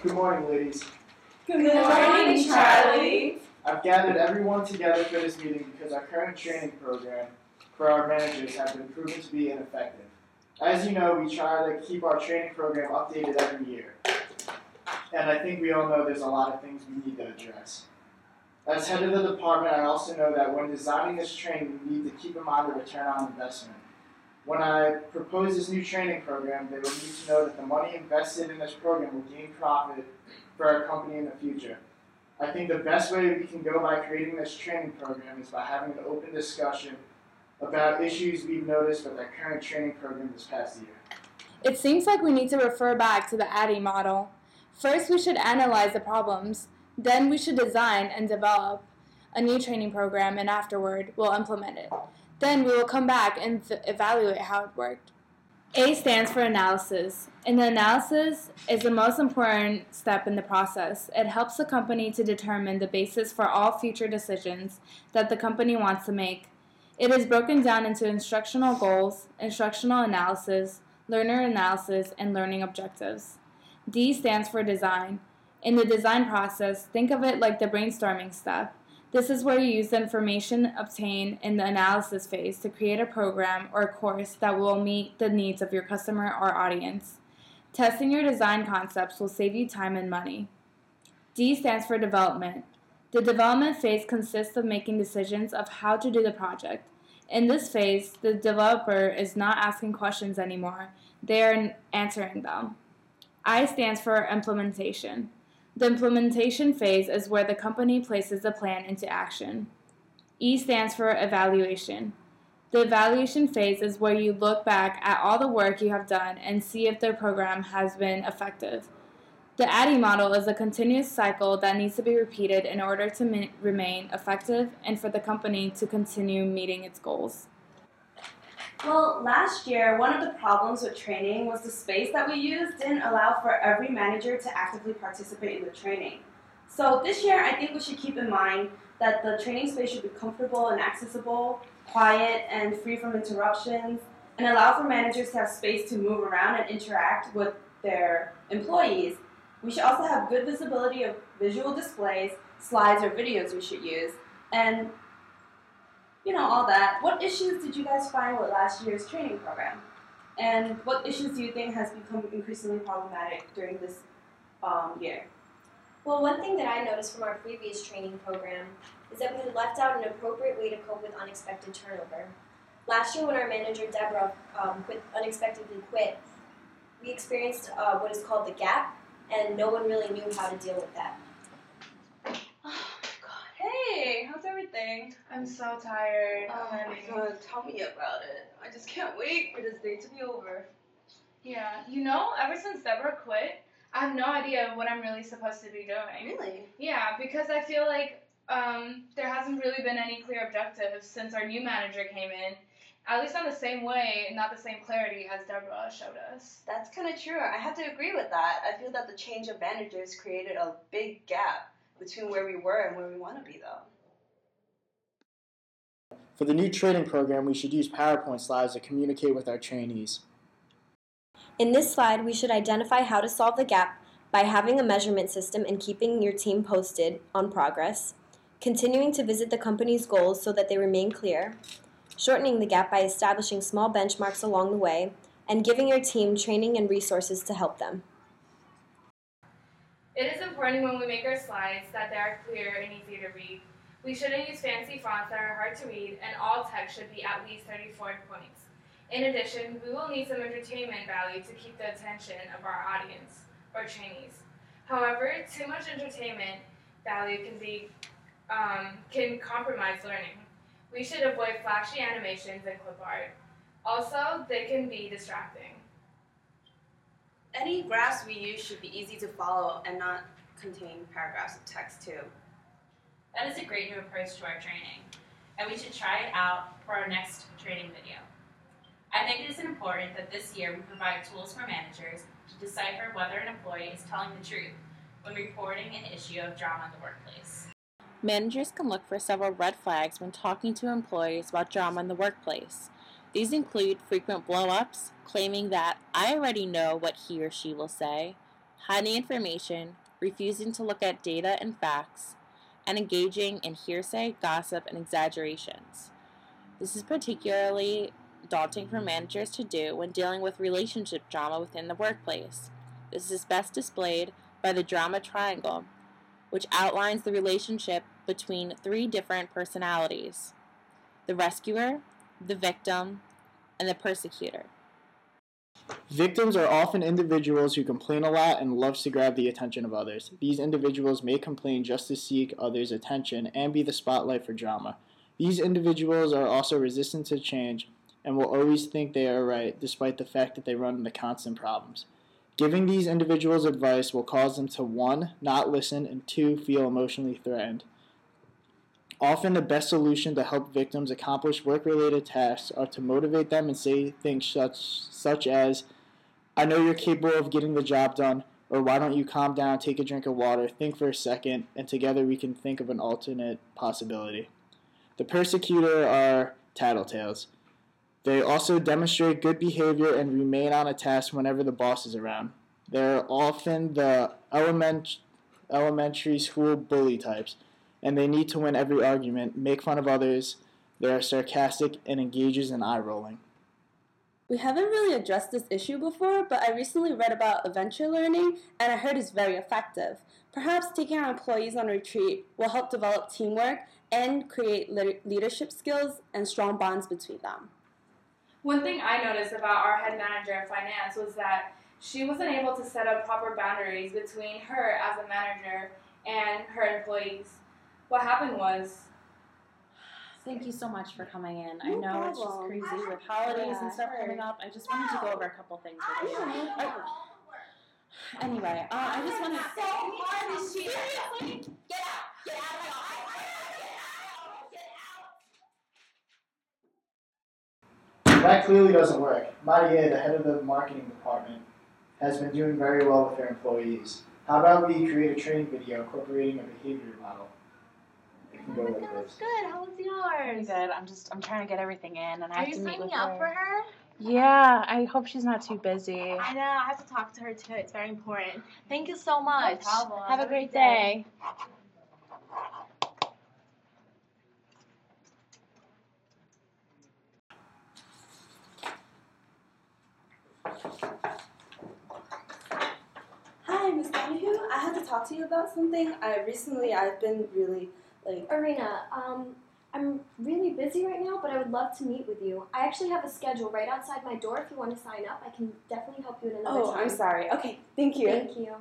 Good morning, ladies. Good morning, Charlie. I've gathered everyone together for this meeting because our current training program for our managers has been proven to be ineffective. As you know, we try to keep our training program updated every year. And I think we all know there's a lot of things we need to address. As head of the department, I also know that when designing this training, we need to keep in mind the return on investment. When I propose this new training program, they will need to know that the money invested in this program will gain profit for our company in the future. I think the best way we can go by creating this training program is by having an open discussion about issues we've noticed with our current training program this past year. It seems like we need to refer back to the ADDIE model. First, we should analyze the problems. Then we should design and develop a new training program, and afterward, we'll implement it. Then we will come back and evaluate how it worked. A stands for analysis, and the analysis is the most important step in the process. It helps the company to determine the basis for all future decisions that the company wants to make. It is broken down into instructional goals, instructional analysis, learner analysis, and learning objectives. D stands for design. In the design process, think of it like the brainstorming step. This is where you use the information obtained in the analysis phase to create a program or a course that will meet the needs of your customer or audience. Testing your design concepts will save you time and money. D stands for development. The development phase consists of making decisions of how to do the project. In this phase, the developer is not asking questions anymore. They are answering them. I stands for implementation. The implementation phase is where the company places the plan into action. E stands for evaluation. The evaluation phase is where you look back at all the work you have done and see if the program has been effective. The ADDIE model is a continuous cycle that needs to be repeated in order to remain effective and for the company to continue meeting its goals. Well, last year, one of the problems with training was the space that we used didn't allow for every manager to actively participate in the training. So this year, I think we should keep in mind that the training space should be comfortable and accessible, quiet and free from interruptions, and allow for managers to have space to move around and interact with their employees. We should also have good visibility of visual displays, slides or videos we should use, and all that. What issues did you guys find with last year's training program? And what issues do you think has become increasingly problematic during this year? Well, one thing that I noticed from our previous training program is that we had left out an appropriate way to cope with unexpected turnover. Last year when our manager, Deborah, unexpectedly quit, we experienced what is called the gap, and no one really knew how to deal with that. Hey, how's everything? I'm so tired. Oh my god, tell me about it. I just can't wait for this day to be over. Yeah, ever since Deborah quit, I have no idea what I'm really supposed to be doing. Really? Yeah, because I feel like there hasn't really been any clear objectives since our new manager came in, at least on the same way, not the same clarity as Deborah showed us. That's kind of true. I have to agree with that. I feel that the change of managers created a big gap between where we were and where we want to be, though. For the new training program, we should use PowerPoint slides to communicate with our trainees. In this slide, we should identify how to solve the gap by having a measurement system and keeping your team posted on progress, continuing to visit the company's goals so that they remain clear, shortening the gap by establishing small benchmarks along the way, and giving your team training and resources to help them. It is important when we make our slides that they are clear and easy to read. We shouldn't use fancy fonts that are hard to read, and all text should be at least 34 points. In addition, we will need some entertainment value to keep the attention of our audience, or trainees. However, too much entertainment value can compromise learning. We should avoid flashy animations and clip art. Also, they can be distracting. Any graphs we use should be easy to follow and not contain paragraphs of text too. That is a great new approach to our training, and we should try it out for our next training video. I think it is important that this year we provide tools for managers to decipher whether an employee is telling the truth when reporting an issue of drama in the workplace. Managers can look for several red flags when talking to employees about drama in the workplace. These include frequent blow-ups, claiming that I already know what he or she will say, hiding information, refusing to look at data and facts, and engaging in hearsay, gossip, and exaggerations. This is particularly daunting for managers to do when dealing with relationship drama within the workplace. This is best displayed by the drama triangle, which outlines the relationship between 3 different personalities: the rescuer, the victim, and the persecutor. Victims are often individuals who complain a lot and loves to grab the attention of others. These individuals may complain just to seek others' attention and be the spotlight for drama. These individuals are also resistant to change and will always think they are right, despite the fact that they run into constant problems. Giving these individuals advice will cause them to 1. Not listen, and 2. Feel emotionally threatened. Often the best solution to help victims accomplish work-related tasks are to motivate them and say things such as, "I know you're capable of getting the job done," or "Why don't you calm down, take a drink of water, think for a second, and together we can think of an alternate possibility." The persecutor are tattletales. They also demonstrate good behavior and remain on a task whenever the boss is around. They're often the elementary school bully types, and they need to win every argument, make fun of others. They are sarcastic and engages in eye-rolling. We haven't really addressed this issue before, but I recently read about adventure learning, and I heard it's very effective. Perhaps taking our employees on retreat will help develop teamwork and create leadership skills and strong bonds between them. One thing I noticed about our head manager of finance was that she wasn't able to set up proper boundaries between her as a manager and her employees. What happened was... Thank you so much for coming in. I know it's just crazy with holidays and stuff coming up. I just wanted to go over a couple things with you. Anyway, I just want to... Seriously? Get out! Get out of my office! That clearly doesn't work. Maria, the head of the marketing department, has been doing very well with her employees. How about we create a training video incorporating a behavior model? It can go like this. Good. How was yours? Good. I'm trying to get everything in, and I have to meet with her. Are you signing up for her? Yeah, I hope she's not too busy. I know. I have to talk to her too. It's very important. Thank you so much. No problem. Have a great day. Hi, Miss Donahue. I had to talk to you about something. I've been really, Arena, I'm really busy right now, but I would love to meet with you. I actually have a schedule right outside my door. If you want to sign up, I can definitely help you in another time. I'm sorry. Okay, thank you. Thank you.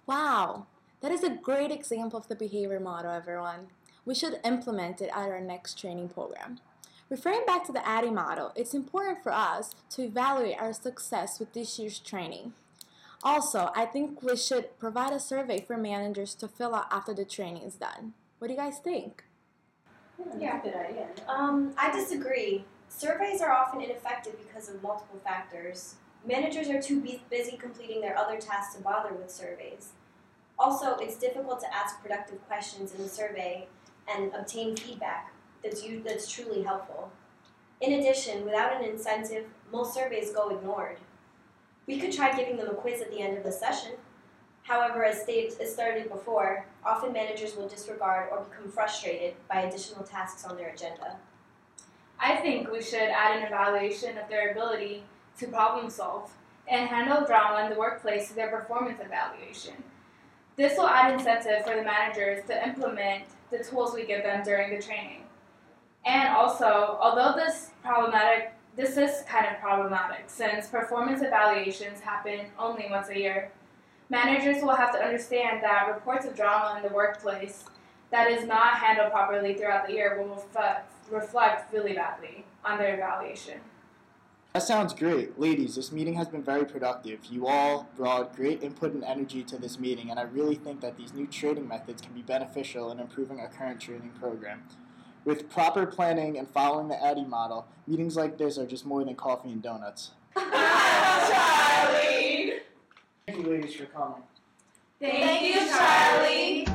Wow, that is a great example of the behavior model, everyone. We should implement it at our next training program. Referring back to the ADDIE model, it's important for us to evaluate our success with this year's training. Also, I think we should provide a survey for managers to fill out after the training is done. What do you guys think? Yeah, good idea. I disagree. Surveys are often ineffective because of multiple factors. Managers are too busy completing their other tasks to bother with surveys. Also, it's difficult to ask productive questions in the survey and obtain feedback that's truly helpful. In addition, without an incentive, most surveys go ignored. We could try giving them a quiz at the end of the session. However, as stated before, often managers will disregard or become frustrated by additional tasks on their agenda. I think we should add an evaluation of their ability to problem solve and handle drama in the workplace to their performance evaluation. This will add incentive for the managers to implement the tools we give them during the training. And also, although this is kind of problematic since performance evaluations happen only once a year, managers will have to understand that reports of drama in the workplace that is not handled properly throughout the year will reflect really badly on their evaluation. That sounds great. Ladies, this meeting has been very productive. You all brought great input and energy to this meeting, and I really think that these new training methods can be beneficial in improving our current training program. With proper planning and following the ADDIE model, meetings like this are just more than coffee and donuts. Charlie! Thank you, ladies, for coming. Thank you, Charlie!